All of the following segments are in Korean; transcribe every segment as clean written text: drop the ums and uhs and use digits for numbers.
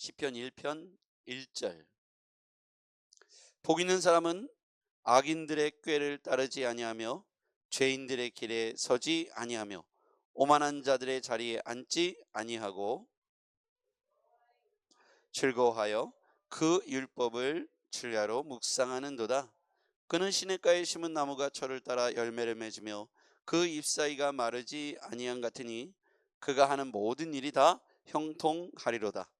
시편 1편 1절. 복 있는 사람은 악인들의 꾀를 따르지 아니하며 죄인들의 길에 서지 아니하며 오만한 자들의 자리에 앉지 아니하고 즐거워하여 그 율법을 주야로 묵상하는도다. 그는 시냇가에 심은 나무가 철을 따라 열매를 맺으며 그 잎사귀가 마르지 아니한 같으니 그가 하는 모든 일이 다 형통하리로다.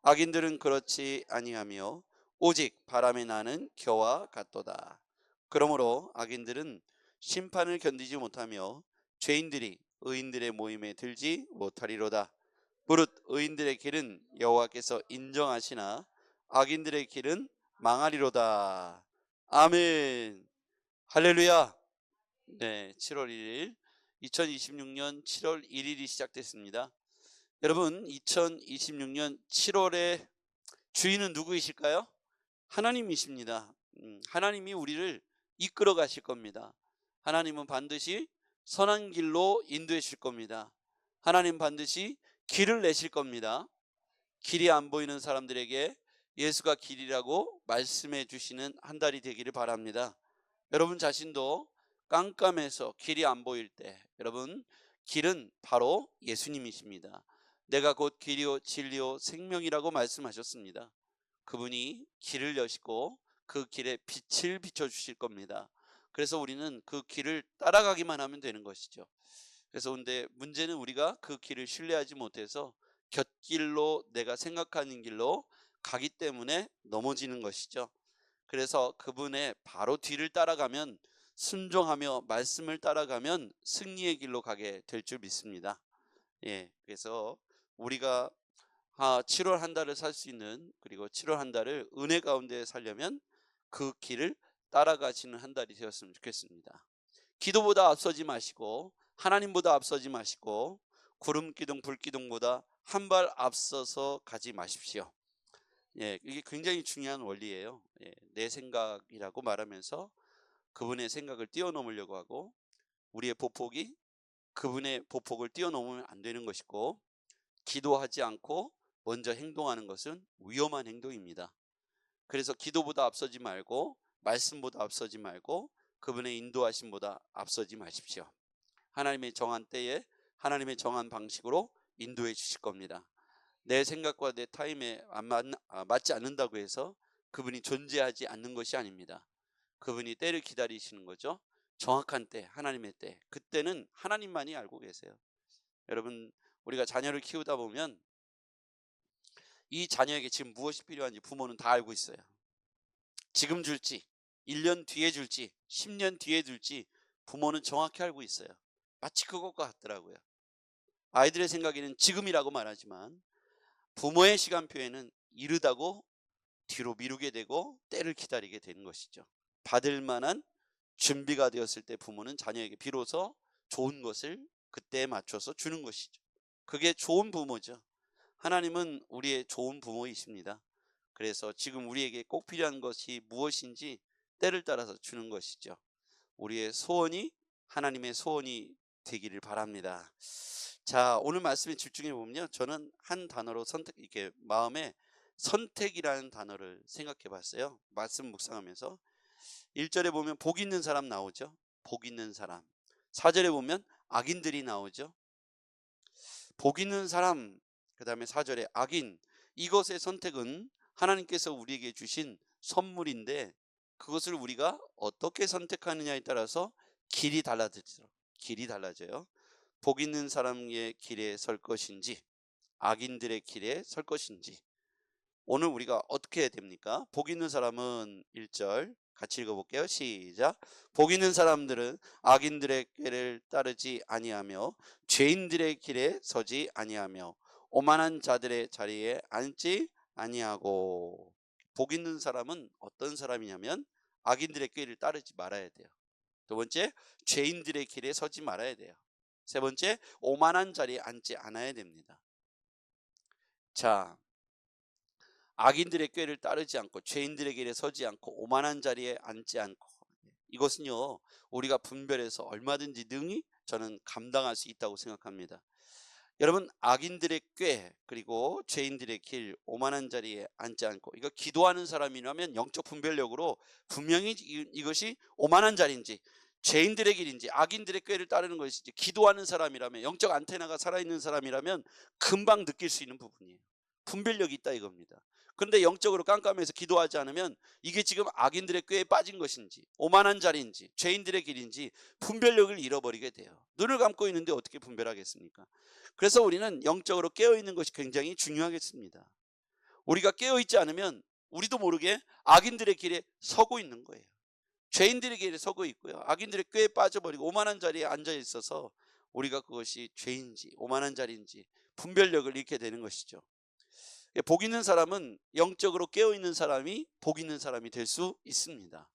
악인들은 그렇지 아니하며 오직 바람에 나는 겨와 같도다. 그러므로 악인들은 심판을 견디지 못하며 죄인들이 의인들의 모임에 들지 못하리로다. 무릇 의인들의 길은 여호와께서 인정하시나 악인들의 길은 망하리로다. 아멘. 할렐루야. 네, 7월 1일 2026년 7월 1일이 시작됐습니다. 여러분, 2026년 7월의 주인은 누구이실까요? 하나님이십니다. 하나님이 우리를 이끌어 가실 겁니다. 하나님은 반드시 선한 길로 인도해 주실 겁니다. 하나님 반드시 길을 내실 겁니다. 길이 안 보이는 사람들에게 예수가 길이라고 말씀해 주시는 한 달이 되기를 바랍니다. 여러분 자신도 깜깜해서 길이 안 보일 때, 여러분, 길은 바로 예수님이십니다. 내가 곧 길이요 진리요 생명이라고 말씀하셨습니다. 그분이 길을 여시고 그 길에 빛을 비춰 주실 겁니다. 그래서 우리는 그 길을 따라가기만 하면 되는 것이죠. 그래서 근데 문제는 우리가 그 길을 신뢰하지 못해서 곁길로, 내가 생각하는 길로 가기 때문에 넘어지는 것이죠. 그래서 그분의 바로 뒤를 따라가면, 순종하며 말씀을 따라가면 승리의 길로 가게 될 줄 믿습니다. 그래서 우리가 7월 한 달을 살 수 있는, 그리고 7월 한 달을 은혜 가운데 살려면 그 길을 따라가시는 한 달이 되었으면 좋겠습니다. 기도보다 앞서지 마시고, 하나님보다 앞서지 마시고, 구름 기둥 불 기둥보다 한 발 앞서서 가지 마십시오. 이게 굉장히 중요한 원리예요. 내 생각이라고 말하면서 그분의 생각을 뛰어넘으려고 하고, 우리의 보폭이 그분의 보폭을 뛰어넘으면 안 되는 것이고, 기도하지 않고 먼저 행동하는 것은 위험한 행동입니다. 그래서 기도보다 앞서지 말고, 말씀보다 앞서지 말고, 그분의 인도하심보다 앞서지 마십시오. 하나님의 정한 때에 하나님의 정한 방식으로 인도해 주실 겁니다. 내 생각과 내 타임에 맞지 않는다고 해서 그분이 존재하지 않는 것이 아닙니다. 그분이 때를 기다리시는 거죠. 정확한 때, 하나님의 때. 그때는 하나님만이 알고 계세요. 여러분, 우리가 자녀를 키우다 보면 이 자녀에게 지금 무엇이 필요한지 부모는 다 알고 있어요. 지금 줄지, 1년 뒤에 줄지, 10년 뒤에 줄지 부모는 정확히 알고 있어요. 마치 그것과 같더라고요. 아이들의 생각에는 지금이라고 말하지만 부모의 시간표에는 이르다고 뒤로 미루게 되고 때를 기다리게 되는 것이죠. 받을 만한 준비가 되었을 때 부모는 자녀에게 비로소 좋은 것을 그때에 맞춰서 주는 것이죠. 그게 좋은 부모죠. 하나님은 우리의 좋은 부모이십니다. 그래서 지금 우리에게 꼭 필요한 것이 무엇인지 때를 따라서 주는 것이죠. 우리의 소원이 하나님의 소원이 되기를 바랍니다. 자, 오늘 말씀에 집중해 보면요, 저는 한 단어로 이렇게 마음에 선택이라는 단어를 생각해 봤어요. 말씀 묵상하면서 1절에 보면 복 있는 사람 나오죠. 복 있는 사람. 4절에 보면 악인들이 나오죠. 복 있는 사람, 그 다음에 4절에 악인. 이것의 선택은 하나님께서 우리에게 주신 선물인데, 그것을 우리가 어떻게 선택하느냐에 따라서 길이 달라져요. 복 있는 사람의 길에 설 것인지, 악인들의 길에 설 것인지, 오늘 우리가 어떻게 해야 됩니까? 복 있는 사람은 1절 같이 읽어볼게요. 시작. 복 있는 사람들은 악인들의 길을 따르지 아니하며 죄인들의 길에 서지 아니하며 오만한 자들의 자리에 앉지 아니하고. 복 있는 사람은 어떤 사람이냐면 악인들의 길을 따르지 말아야 돼요. 두 번째, 죄인들의 길에 서지 말아야 돼요. 세 번째, 오만한 자리에 앉지 않아야 됩니다. 자, 악인들의 꾀를 따르지 않고 죄인들의 길에 서지 않고 오만한 자리에 앉지 않고, 이것은요, 우리가 분별해서 얼마든지 능히 저는 감당할 수 있다고 생각합니다. 여러분, 악인들의 꾀 그리고 죄인들의 길 오만한 자리에 앉지 않고, 이거 기도하는 사람이라면 영적 분별력으로 분명히 이것이 오만한 자리인지 죄인들의 길인지 악인들의 꾀를 따르는 것인지, 기도하는 사람이라면, 영적 안테나가 살아있는 사람이라면 금방 느낄 수 있는 부분이에요. 분별력이 있다 이겁니다. 그런데 영적으로 깜깜해서 기도하지 않으면 이게 지금 악인들의 꾀에 빠진 것인지 오만한 자리인지 죄인들의 길인지 분별력을 잃어버리게 돼요. 눈을 감고 있는데 어떻게 분별하겠습니까? 그래서 우리는 영적으로 깨어있는 것이 굉장히 중요하겠습니다. 우리가 깨어있지 않으면 우리도 모르게 악인들의 길에 서고 있는 거예요. 죄인들의 길에 서고 있고요, 악인들의 꾀에 빠져버리고 오만한 자리에 앉아 있어서 우리가 그것이 죄인지 오만한 자리인지 분별력을 잃게 되는 것이죠. 복 있는 사람은 영적으로 깨어있는 사람이 복 있는 사람이 될 수 있습니다.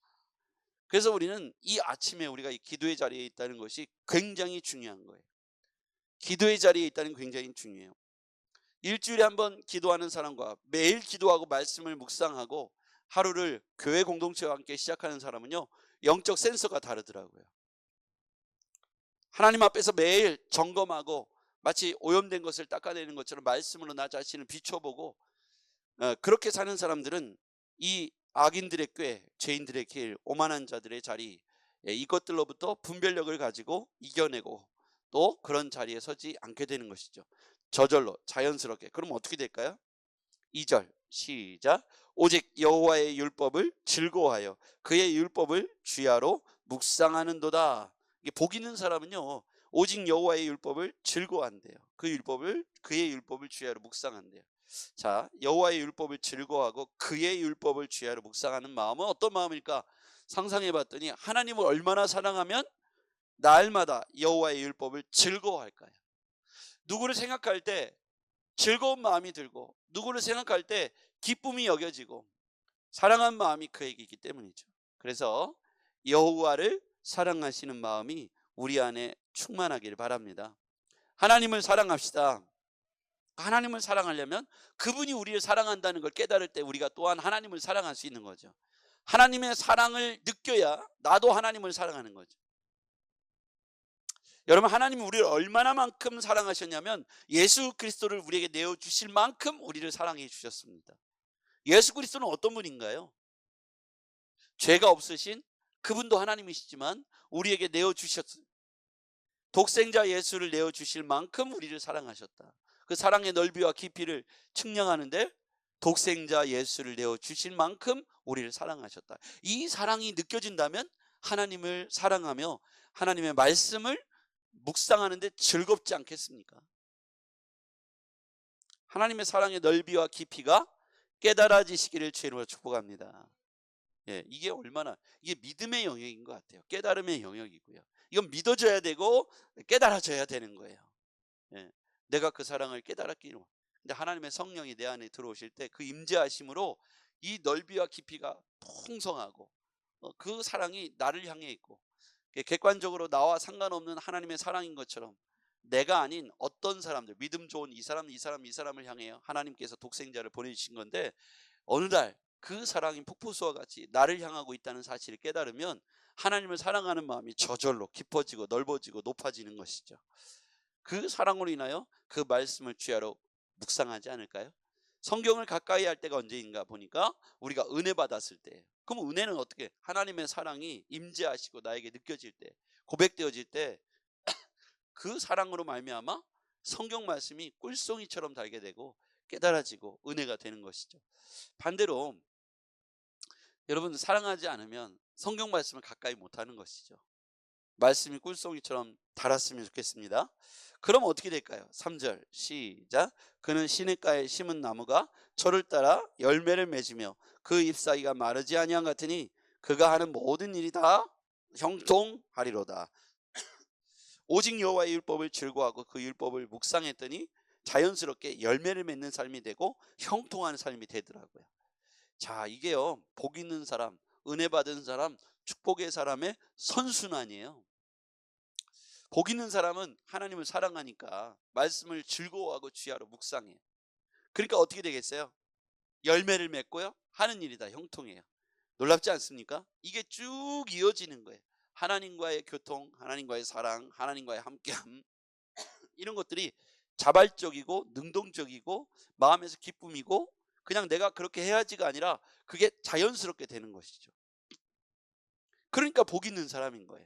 그래서 우리는 이 아침에 우리가 이 기도의 자리에 있다는 것이 굉장히 중요한 거예요. 기도의 자리에 있다는 게 굉장히 중요해요. 일주일에 한 번 기도하는 사람과 매일 기도하고 말씀을 묵상하고 하루를 교회 공동체와 함께 시작하는 사람은요, 영적 센서가 다르더라고요. 하나님 앞에서 매일 점검하고 마치 오염된 것을 닦아내는 것처럼 말씀으로 나 자신을 비춰보고 그렇게 사는 사람들은 이 악인들의 꾀, 죄인들의 길, 오만한 자들의 자리, 이것들로부터 분별력을 가지고 이겨내고 또 그런 자리에 서지 않게 되는 것이죠. 저절로 자연스럽게. 그럼 어떻게 될까요? 2절 시작. 오직 여호와의 율법을 즐거워하여 그의 율법을 주야로 묵상하는도다. 이게 복 있는 사람은요, 오직 여호와의 율법을 즐거워한대요. 그의 율법을 주야로 묵상한대요. 자, 여호와의 율법을 즐거워하고 그의 율법을 주야로 묵상하는 마음은 어떤 마음일까? 상상해 봤더니 하나님을 얼마나 사랑하면 날마다 여호와의 율법을 즐거워할까요? 누구를 생각할 때 즐거운 마음이 들고 누구를 생각할 때 기쁨이 여겨지고 사랑한 마음이 그에게 있기 때문이죠. 그래서 여호와를 사랑하시는 마음이 우리 안에 충만하기를 바랍니다. 하나님을 사랑합시다. 하나님을 사랑하려면 그분이 우리를 사랑한다는 걸 깨달을 때 우리가 또한 하나님을 사랑할 수 있는 거죠. 하나님의 사랑을 느껴야 나도 하나님을 사랑하는 거죠. 여러분, 하나님이 우리를 얼마나만큼 사랑하셨냐면 예수 그리스도를 우리에게 내어주실 만큼 우리를 사랑해 주셨습니다. 예수 그리스도는 어떤 분인가요? 죄가 없으신 그분도 하나님이시지만 우리에게 내어주셨어요. 독생자 예수를 내어주실 만큼 우리를 사랑하셨다. 그 사랑의 넓이와 깊이를 측량하는데 독생자 예수를 내어주실 만큼 우리를 사랑하셨다. 이 사랑이 느껴진다면 하나님을 사랑하며 하나님의 말씀을 묵상하는데 즐겁지 않겠습니까? 하나님의 사랑의 넓이와 깊이가 깨달아지시기를 주님으로 축복합니다. 이게 이게 믿음의 영역인 것 같아요. 깨달음의 영역이고요. 이건 믿어져야 되고 깨달아져야 되는 거예요. 내가 그 사랑을 깨달았기로. 근데 하나님의 성령이 내 안에 들어오실 때 그 임재하심으로 이 넓이와 깊이가 풍성하고 그 사랑이 나를 향해 있고 객관적으로 나와 상관없는 하나님의 사랑인 것처럼 내가 아닌 어떤 사람들, 믿음 좋은 이 사람을 향해 하나님께서 독생자를 보내주신 건데 어느 날 그 사랑이 폭포수와 같이 나를 향하고 있다는 사실을 깨달으면 하나님을 사랑하는 마음이 저절로 깊어지고 넓어지고 높아지는 것이죠. 그 사랑으로 인하여 그 말씀을 주야로 묵상하지 않을까요? 성경을 가까이 할 때가 언제인가 보니까 우리가 은혜 받았을 때. 그럼 은혜는 어떻게? 하나님의 사랑이 임재하시고 나에게 느껴질 때, 고백되어질 때 그 사랑으로 말미암아 성경 말씀이 꿀송이처럼 달게 되고 깨달아지고 은혜가 되는 것이죠. 반대로 여러분, 사랑하지 않으면 성경 말씀을 가까이 못하는 것이죠. 말씀이 꿀송이처럼 달았으면 좋겠습니다. 그럼 어떻게 될까요? 3절 시작. 그는 시냇가에 심은 나무가 철을 따라 열매를 맺으며 그 잎사귀가 마르지 아니한 같으니 그가 하는 모든 일이 다 형통하리로다. 오직 여호와의 율법을 즐거워하고 그 율법을 묵상했더니 자연스럽게 열매를 맺는 삶이 되고 형통하는 삶이 되더라고요. 자, 이게요, 복 있는 사람, 은혜 받은 사람, 축복의 사람의 선순환이에요. 복 있는 사람은 하나님을 사랑하니까 말씀을 즐거워하고 주야로 묵상해요. 그러니까 어떻게 되겠어요? 열매를 맺고요, 하는 일이 다 형통해요. 놀랍지 않습니까? 이게 쭉 이어지는 거예요. 하나님과의 교통, 하나님과의 사랑, 하나님과의 함께함, 이런 것들이 자발적이고 능동적이고 마음에서 기쁨이고 그냥 내가 그렇게 해야지가 아니라 그게 자연스럽게 되는 것이죠. 그러니까 복 있는 사람인 거예요.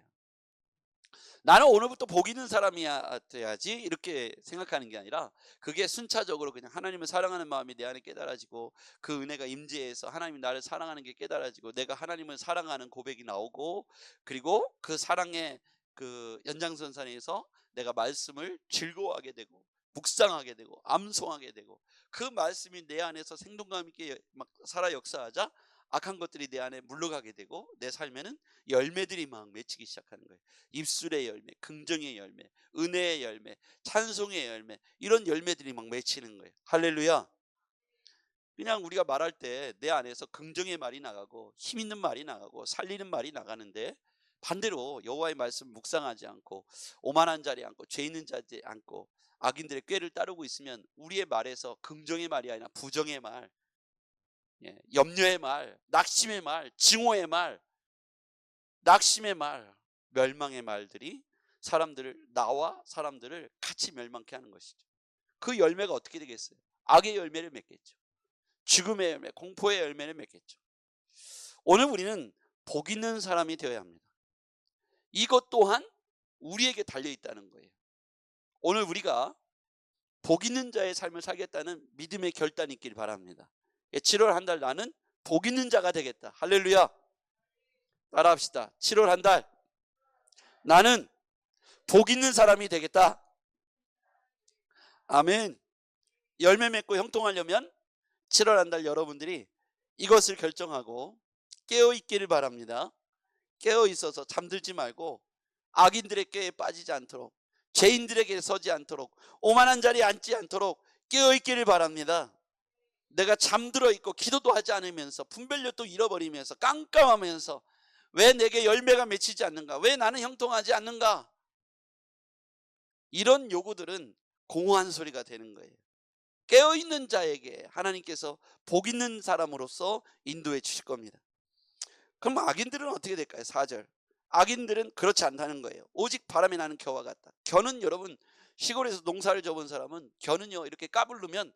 나는 오늘부터 복 있는 사람이야 돼야지 이렇게 생각하는 게 아니라 그게 순차적으로 그냥 하나님을 사랑하는 마음이 내 안에 깨달아지고 그 은혜가 임재해서 하나님이 나를 사랑하는 게 깨달아지고 내가 하나님을 사랑하는 고백이 나오고 그리고 그 사랑의 그 연장선상에서 내가 말씀을 즐거워하게 되고 묵상하게 되고 암송하게 되고 그 말씀이 내 안에서 생동감 있게 막 살아 역사하자 악한 것들이 내 안에 물러가게 되고 내 삶에는 열매들이 막 맺히기 시작하는 거예요. 입술의 열매, 긍정의 열매, 은혜의 열매, 찬송의 열매, 이런 열매들이 막 맺히는 거예요. 할렐루야. 그냥 우리가 말할 때 내 안에서 긍정의 말이 나가고 힘 있는 말이 나가고 살리는 말이 나가는데 반대로 여호와의 말씀 묵상하지 않고 오만한 자리에 앉고 죄 있는 자리에 앉고 악인들의 꾀를 따르고 있으면 우리의 말에서 긍정의 말이 아니라 부정의 말, 염려의 말, 낙심의 말, 증오의 말, 낙심의 말, 멸망의 말들이 나와 사람들을 같이 멸망케 하는 것이죠. 그 열매가 어떻게 되겠어요? 악의 열매를 맺겠죠. 죽음의 열매, 공포의 열매를 맺겠죠. 오늘 우리는 복 있는 사람이 되어야 합니다. 이것 또한 우리에게 달려있다는 거예요. 오늘 우리가 복 있는 자의 삶을 살겠다는 믿음의 결단이 있길 바랍니다. 7월 한 달 나는 복 있는 자가 되겠다. 할렐루야. 따라합시다. 7월 한 달 나는 복 있는 사람이 되겠다. 아멘. 열매 맺고 형통하려면 7월 한 달 여러분들이 이것을 결정하고 깨어있기를 바랍니다. 깨어있어서 잠들지 말고 악인들의 꾀에 빠지지 않도록 죄인들에게 서지 않도록 오만한 자리에 앉지 않도록 깨어있기를 바랍니다. 내가 잠들어 있고 기도도 하지 않으면서 분별력도 잃어버리면서 깜깜하면서 왜 내게 열매가 맺히지 않는가? 왜 나는 형통하지 않는가? 이런 요구들은 공허한 소리가 되는 거예요. 깨어있는 자에게 하나님께서 복 있는 사람으로서 인도해 주실 겁니다. 그럼 악인들은 어떻게 될까요? 4절. 악인들은 그렇지 않다는 거예요. 오직 바람에 나는 겨와 같다. 겨는 여러분 시골에서 농사를 져본 사람은 겨는요 이렇게 까불르면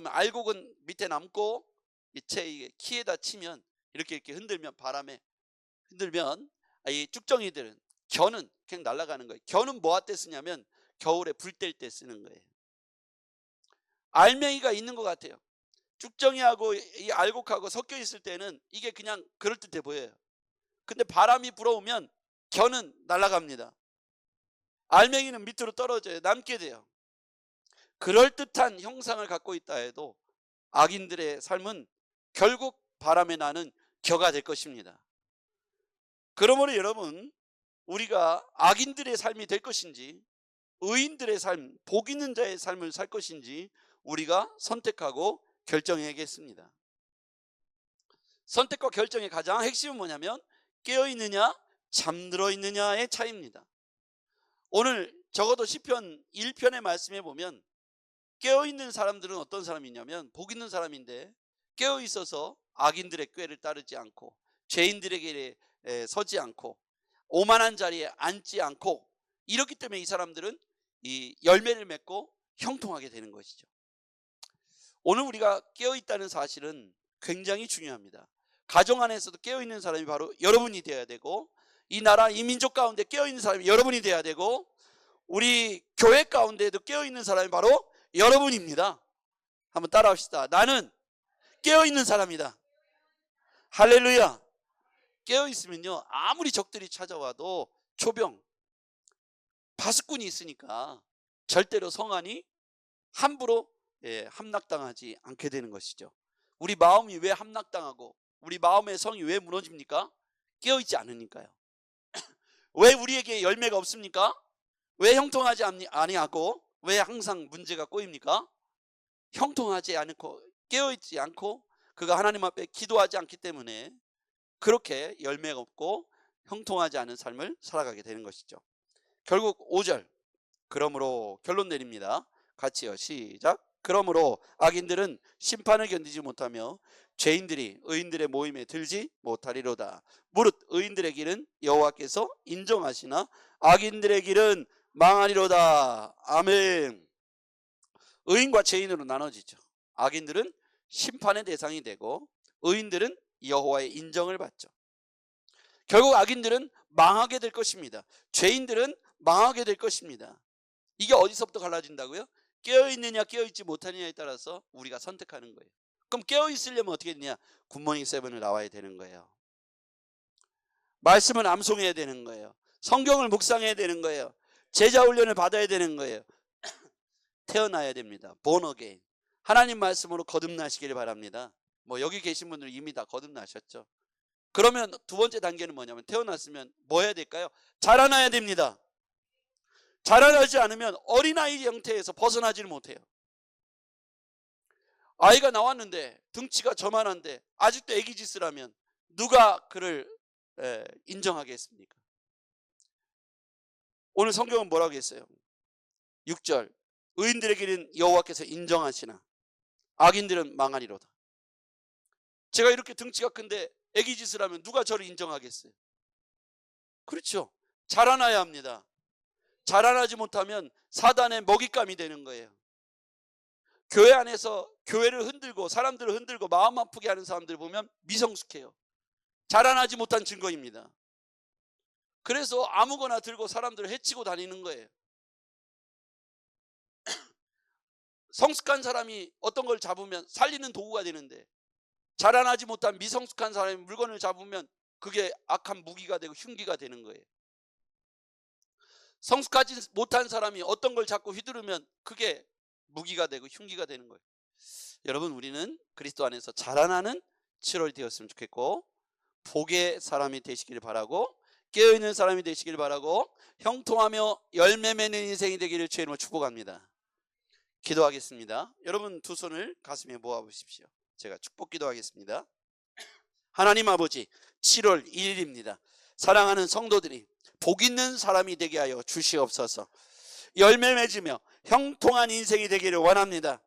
알곡은 밑에 남고 채 키에다 치면 이렇게 흔들면 바람에 흔들면 이 쭉정이들은 겨는 그냥 날아가는 거예요. 겨는 뭐할 때 쓰냐면 겨울에 불 뗄 때 쓰는 거예요. 알맹이가 있는 것 같아요. 쭉정이하고 이 알곡하고 섞여 있을 때는 이게 그냥 그럴듯해 보여요. 근데 바람이 불어오면 겨는 날아갑니다. 알맹이는 밑으로 떨어져요. 남게 돼요. 그럴듯한 형상을 갖고 있다 해도 악인들의 삶은 결국 바람에 나는 겨가 될 것입니다. 그러므로 여러분 우리가 악인들의 삶이 될 것인지 의인들의 삶, 복 있는 자의 삶을 살 것인지 우리가 선택하고 결정해야겠습니다. 선택과 결정의 가장 핵심은 뭐냐면 깨어있느냐 잠들어 있느냐의 차이입니다. 오늘 적어도 시편 1편의 말씀에 보면 깨어있는 사람들은 어떤 사람이냐면 복 있는 사람인데 깨어있어서 악인들의 꾀를 따르지 않고 죄인들에게 서지 않고 오만한 자리에 앉지 않고 이렇기 때문에 이 사람들은 이 열매를 맺고 형통하게 되는 것이죠. 오늘 우리가 깨어있다는 사실은 굉장히 중요합니다. 가정 안에서도 깨어있는 사람이 바로 여러분이 되어야 되고 이 나라 이 민족 가운데 깨어있는 사람이 여러분이 되어야 되고 우리 교회 가운데에도 깨어있는 사람이 바로 여러분입니다. 한번 따라합시다. 나는 깨어있는 사람이다. 할렐루야. 깨어있으면요 아무리 적들이 찾아와도 초병 파수꾼이 있으니까 절대로 성안이 함부로 함락당하지 않게 되는 것이죠. 우리 마음이 왜 함락당하고 우리 마음의 성이 왜 무너집니까? 깨어있지 않으니까요. 왜 우리에게 열매가 없습니까? 왜 형통하지 아니하고 왜 항상 문제가 꼬입니까? 형통하지 않고 깨어있지 않고 그가 하나님 앞에 기도하지 않기 때문에 그렇게 열매가 없고 형통하지 않은 삶을 살아가게 되는 것이죠. 결국 5절 그러므로 결론 내립니다. 같이요. 시작. 그러므로 악인들은 심판을 견디지 못하며 죄인들이 의인들의 모임에 들지 못하리로다. 무릇 의인들의 길은 여호와께서 인정하시나 악인들의 길은 망하리로다. 아멘. 의인과 죄인으로 나눠지죠. 악인들은 심판의 대상이 되고 의인들은 여호와의 인정을 받죠. 결국 악인들은 망하게 될 것입니다. 죄인들은 망하게 될 것입니다. 이게 어디서부터 갈라진다고요? 깨어있느냐 깨어있지 못하느냐에 따라서 우리가 선택하는 거예요. 그럼 깨어있으려면 어떻게 되냐? 굿모닝 세븐을 나와야 되는 거예요. 말씀을 암송해야 되는 거예요. 성경을 묵상해야 되는 거예요. 제자 훈련을 받아야 되는 거예요. 태어나야 됩니다. born again. 하나님 말씀으로 거듭나시기를 바랍니다. 뭐 여기 계신 분들 이미 다 거듭나셨죠. 그러면 두 번째 단계는 뭐냐면 태어났으면 뭐 해야 될까요? 자라나야 됩니다. 자라나지 않으면 어린아이 형태에서 벗어나지를 못해요. 아이가 나왔는데 등치가 저만한데 아직도 애기 짓을 하면 누가 그를 인정하겠습니까? 오늘 성경은 뭐라고 했어요? 6절 의인들에게는 여호와께서 인정하시나 악인들은 망하리로다. 제가 이렇게 등치가 큰데 애기 짓을 하면 누가 저를 인정하겠어요? 그렇죠. 자라나야 합니다. 자라나지 못하면 사단의 먹잇감이 되는 거예요. 교회 안에서 교회를 흔들고 사람들을 흔들고 마음 아프게 하는 사람들 보면 미성숙해요. 자라나지 못한 증거입니다. 그래서 아무거나 들고 사람들을 해치고 다니는 거예요. 성숙한 사람이 어떤 걸 잡으면 살리는 도구가 되는데 자라나지 못한 미성숙한 사람이 물건을 잡으면 그게 악한 무기가 되고 흉기가 되는 거예요. 성숙하지 못한 사람이 어떤 걸 잡고 휘두르면 그게 무기가 되고 흉기가 되는 거예요. 여러분, 우리는 그리스도 안에서 자라나는 7월이 되었으면 좋겠고 복의 사람이 되시길 바라고 깨어있는 사람이 되시길 바라고 형통하며 열매 맺는 인생이 되기를 주의 이름으로 축복합니다. 기도하겠습니다. 여러분 두 손을 가슴에 모아보십시오. 제가 축복 기도하겠습니다. 하나님 아버지, 7월 1일입니다. 사랑하는 성도들이 복 있는 사람이 되게 하여 주시옵소서. 열매 맺으며 형통한 인생이 되기를 원합니다.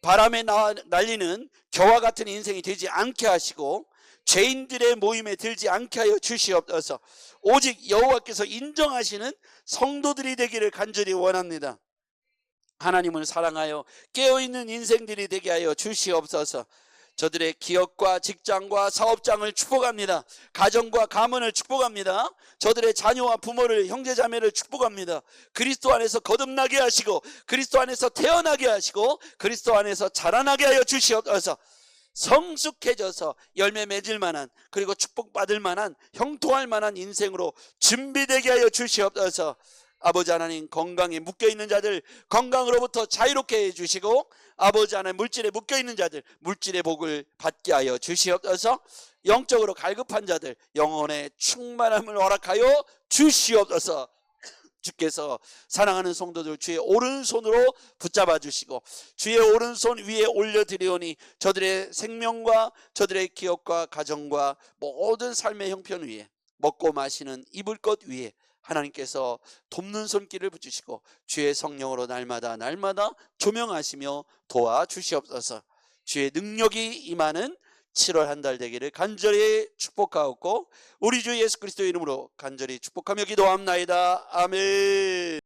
바람에 날리는 겨와 같은 인생이 되지 않게 하시고 죄인들의 모임에 들지 않게 하여 주시옵소서. 오직 여호와께서 인정하시는 성도들이 되기를 간절히 원합니다. 하나님을 사랑하여 깨어있는 인생들이 되게 하여 주시옵소서. 저들의 기업과 직장과 사업장을 축복합니다. 가정과 가문을 축복합니다. 저들의 자녀와 부모를, 형제자매를 축복합니다. 그리스도 안에서 거듭나게 하시고 그리스도 안에서 태어나게 하시고 그리스도 안에서 자라나게 하여 주시옵소서. 성숙해져서 열매 맺을 만한, 그리고 축복받을 만한, 형통할 만한 인생으로 준비되게 하여 주시옵소서. 아버지 하나님, 건강에 묶여있는 자들 건강으로부터 자유롭게 해주시고 아버지 하나님, 물질에 묶여있는 자들 물질의 복을 받게 하여 주시옵소서. 영적으로 갈급한 자들 영혼의 충만함을 허락하여 주시옵소서. 주께서 사랑하는 성도들 주의 오른손으로 붙잡아 주시고 주의 오른손 위에 올려드리오니 저들의 생명과 저들의 기업과 가정과 모든 삶의 형편 위에, 먹고 마시는 입을 것 위에 하나님께서 돕는 손길을 붙이시고 주의 성령으로 날마다 조명하시며 도와주시옵소서. 주의 능력이 임하는 7월 한 달 되기를 간절히 축복하옵고 우리 주 예수 그리스도의 이름으로 간절히 축복하며 기도합나이다. 아멘.